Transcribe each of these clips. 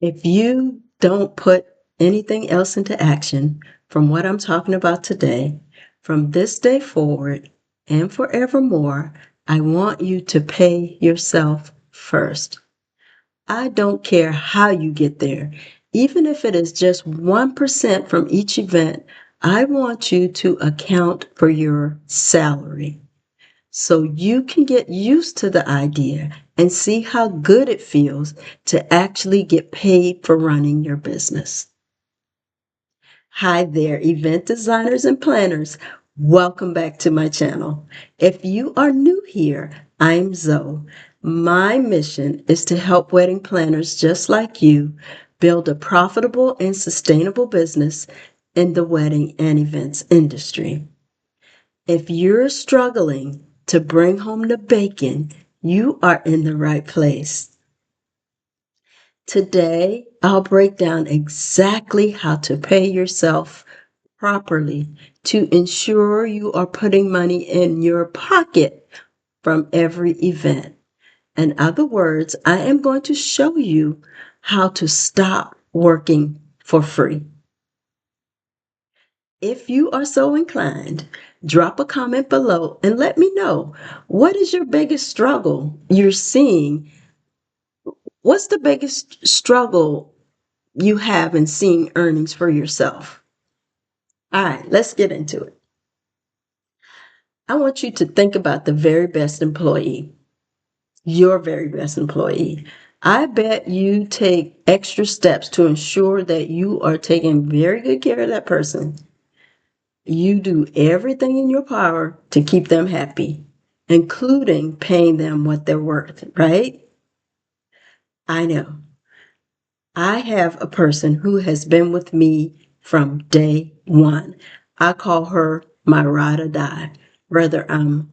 If you don't put anything else into action from what I'm talking about today, from this day forward and forevermore, I want you to pay yourself first. I don't care how you get there. Even if it is just 1% from each event, I want you to account for your salary so you can get used to the idea and see how good it feels to actually get paid for running your business. Hi there, event designers and planners. Welcome back to my channel. If you are new here, I'm Zoe. My mission is to help wedding planners just like you build a profitable and sustainable business in the wedding and events industry. If you're struggling to bring home the bacon, you are in the right place. Today, I'll break down exactly how to pay yourself properly to ensure you are putting money in your pocket from every event. In other words, I am going to show you how to stop working for free. If you are so inclined, drop a comment below and let me know, what is your biggest struggle you're seeing? What's the biggest struggle you have in seeing earnings for yourself? All right, let's get into it. I want you to think about the very best employee, your very best employee. I bet you take extra steps to ensure that you are taking very good care of that person. You do everything in your power to keep them happy, including paying them what they're worth, right? I know. I have a person who has been with me from day one. I call her my ride or die. Whether I'm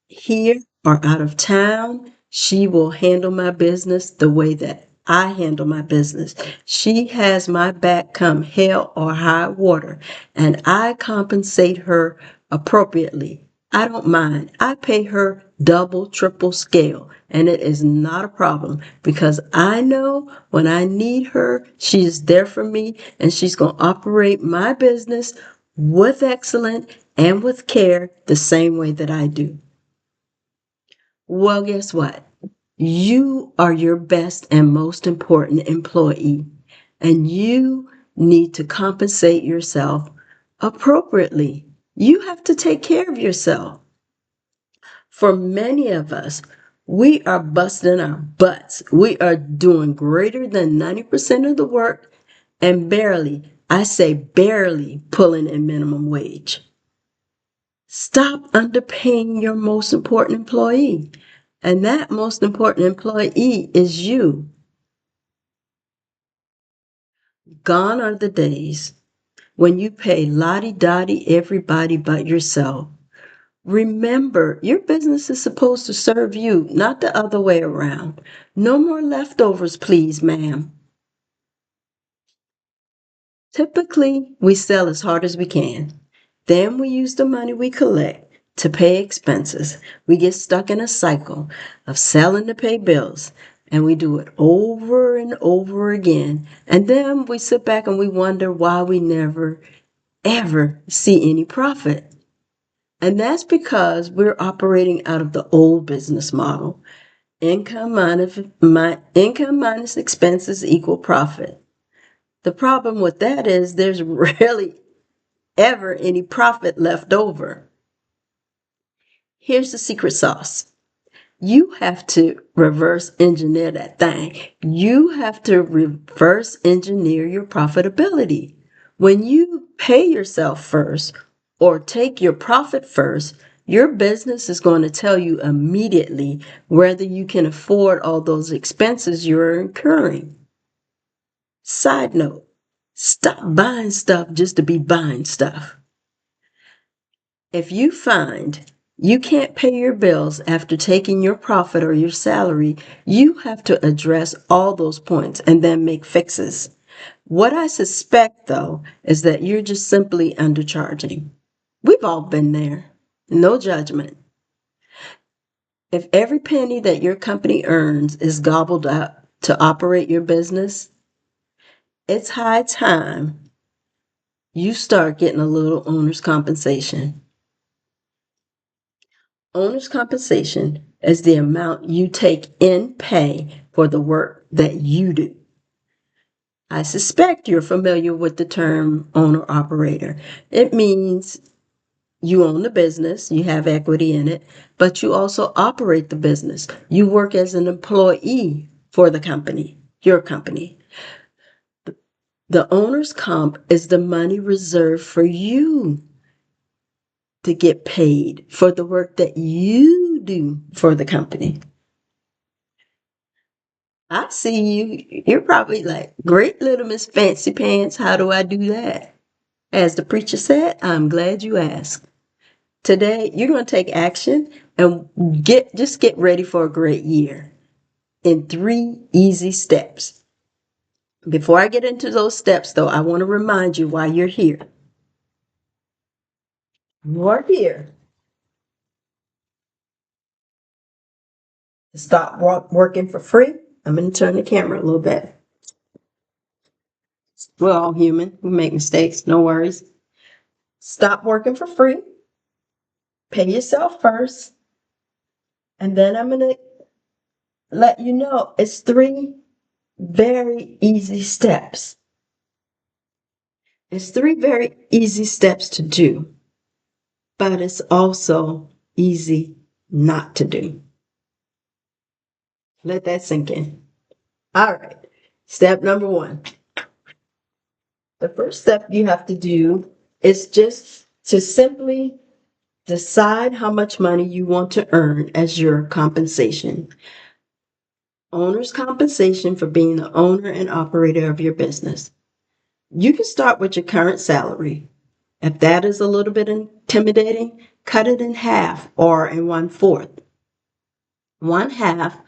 here or out of town, she will handle my business the way that I handle my business. She has my back come hell or high water, and I compensate her appropriately. I don't mind. I pay her double, triple scale, and it is not a problem because I know when I need her, she is there for me, and she's going to operate my business with excellence and with care the same way that I do. Well, guess what? You are your best and most important employee, and you need to compensate yourself appropriately. You have to take care of yourself. For many of us, we are busting our butts. We are doing greater than 90% of the work and barely, I say barely, pulling in minimum wage. Stop underpaying your most important employee. And that most important employee is you. Gone are the days when you pay lottie-dottie everybody but yourself. Remember, your business is supposed to serve you, not the other way around. No more leftovers, please, ma'am. Typically, we sell as hard as we can. Then we use the money we collect to pay expenses. We get stuck in a cycle of selling to pay bills, and we do it over and over again. And then we sit back and we wonder why we never, ever see any profit. And that's because we're operating out of the old business model. Income minus expenses equal profit. The problem with that is there's rarely ever any profit left over. Here's the secret sauce. You have to reverse engineer that thing. You have to reverse engineer your profitability. When you pay yourself first or take your profit first, your business is going to tell you immediately whether you can afford all those expenses you're incurring. Side note, stop buying stuff just to be buying stuff. If you find you can't pay your bills after taking your profit or your salary, you have to address all those points and then make fixes. What I suspect, though, is that you're just simply undercharging. We've all been there. No judgment. If every penny that your company earns is gobbled up to operate your business, It's high time you start getting a little owner's compensation. Owner's compensation is the amount you take in pay for the work that you do. I suspect you're familiar with the term owner operator. It means you own the business, you have equity in it, but you also operate the business. You work as an employee for the company, your company. The owner's comp is the money reserved for you to get paid for the work that you do for the company. I see you. You're probably like, great little Miss Fancy Pants. How do I do that? As the preacher said, I'm glad you asked. Today, you're going to take action and get ready for a great year in 3 easy steps. Before I get into those steps, though, I want to remind you why you're here. You are here to stop working for free. I'm going to turn the camera a little bit. We're all human. We make mistakes. No worries. Stop working for free. Pay yourself first. And then I'm going to let you know it's 3 very easy steps. It's 3 very easy steps to do, but it's also easy not to do. Let that sink in. All right. Step number 1. The first step you have to do is just to simply decide how much money you want to earn as your compensation. Owner's compensation for being the owner and operator of your business. You can start with your current salary. If that is a little bit intimidating, cut it in half or in 1/4. 1/2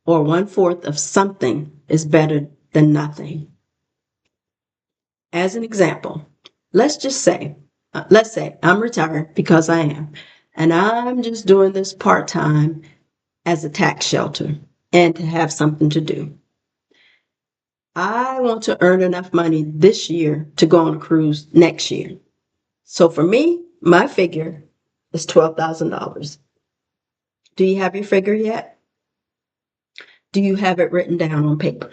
or 1/4 of something is better than nothing. As an example, let's say I'm retired, because I am, and I'm just doing this part-time as a tax shelter and to have something to do. I want to earn enough money this year to go on a cruise next year. So for me, my figure is $12,000. Do you have your figure yet? Do you have it written down on paper?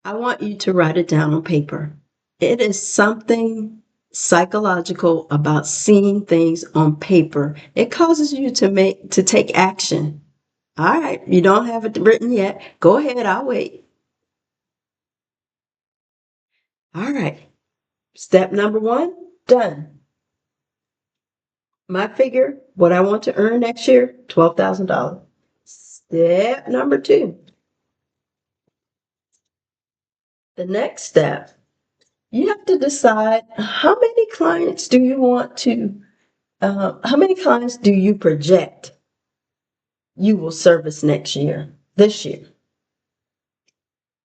I want you to write it down on paper. It is something psychological about seeing things on paper. It causes you to take action. All right, you don't have it written yet. Go ahead, I'll wait. All right. Step number 1, done. My figure, what I want to earn next year, $12,000. Step number 2. The next step, you have to decide how many clients do you project you will service this year.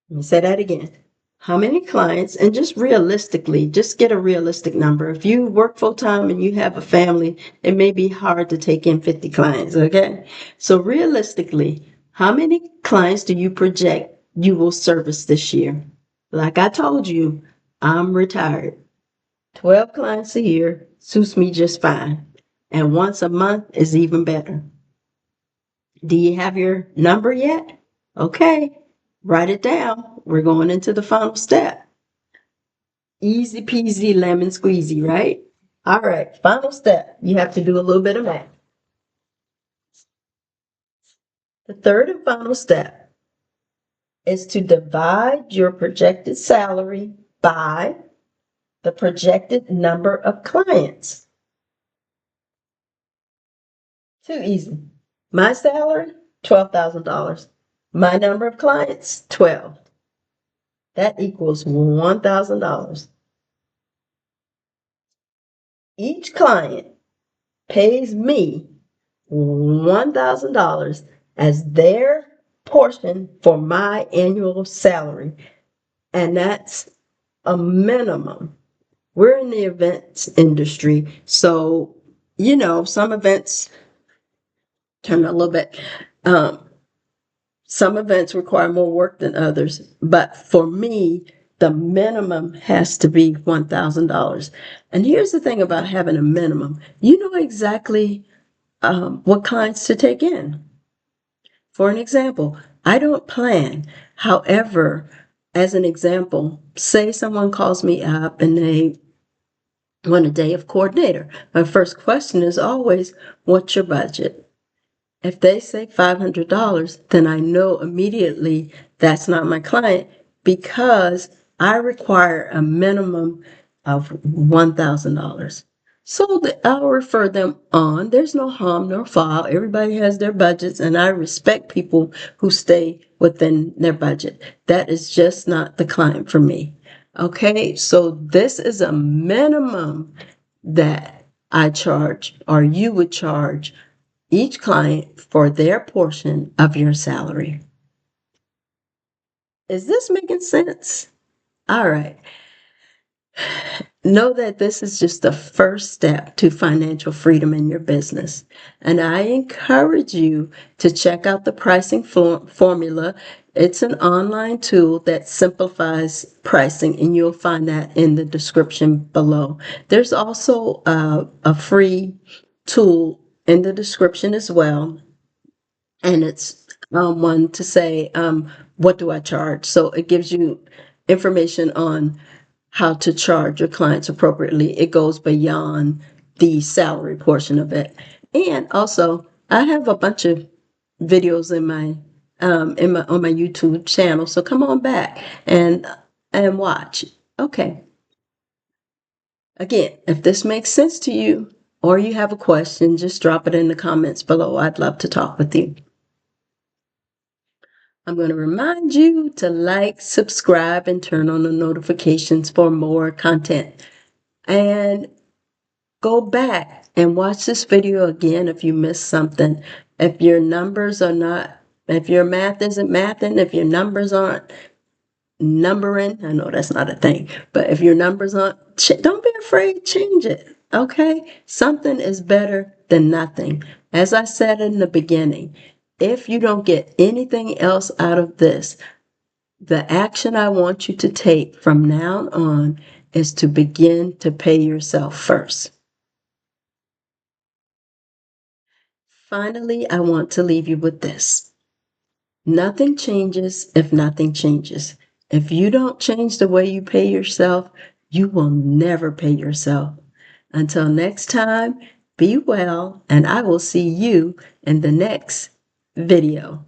Let me say that again. How many clients, and just realistically, just get a realistic number. If you work full time and you have a family, it may be hard to take in 50 clients, okay? So realistically, how many clients do you project you will service this year? Like I told you, I'm retired. 12 clients a year suits me just fine. And once a month is even better. Do you have your number yet? Okay, write it down. We're going into the final step. Easy peasy lemon squeezy, right? All right, final step. You have to do a little bit of math. The third and final step is to divide your projected salary by the projected number of clients. Too easy. My salary, $12,000. My number of clients, 12. That equals $1,000. Each client pays me $1,000 as their portion for my annual salary. And that's a minimum. We're in the events industry, so, some events turn a little bit, Some events require more work than others, but for me, the minimum has to be $1,000. And here's the thing about having a minimum. You know exactly what clients to take in. For an example, I don't plan. However, as an example, say someone calls me up and they want a day of coordinator. My first question is always, what's your budget? If they say $500, then I know immediately that's not my client because I require a minimum of $1,000. So I'll refer them on. There's no harm, no foul. Everybody has their budgets, and I respect people who stay within their budget. That is just not the client for me. Okay, so this is a minimum that I charge, or you would charge each client for their portion of your salary. Is this making sense? All right. Know that this is just the first step to financial freedom in your business. And I encourage you to check out the pricing formula. It's an online tool that simplifies pricing, and you'll find that in the description below. There's also a free tool in the description as well, and it's one to say, what do I charge? So it gives you information on how to charge your clients appropriately. It goes beyond the salary portion of it. And also, I have a bunch of videos in my on my YouTube channel. So come on back and watch. Okay. Again, if this makes sense to you or you have a question, just drop it in the comments below. I'd love to talk with you. I'm going to remind you to like, subscribe, and turn on the notifications for more content. And go back and watch this video again if you missed something. If your numbers are not, if your math isn't mathing, if your numbers aren't numbering, I know that's not a thing, but if your numbers aren't, don't be afraid, change it. Okay? Something is better than nothing. As I said in the beginning, if you don't get anything else out of this, the action I want you to take from now on is to begin to pay yourself first. Finally, I want to leave you with this. Nothing changes if nothing changes. If you don't change the way you pay yourself, you will never pay yourself. Until next time, be well, and I will see you in the next video.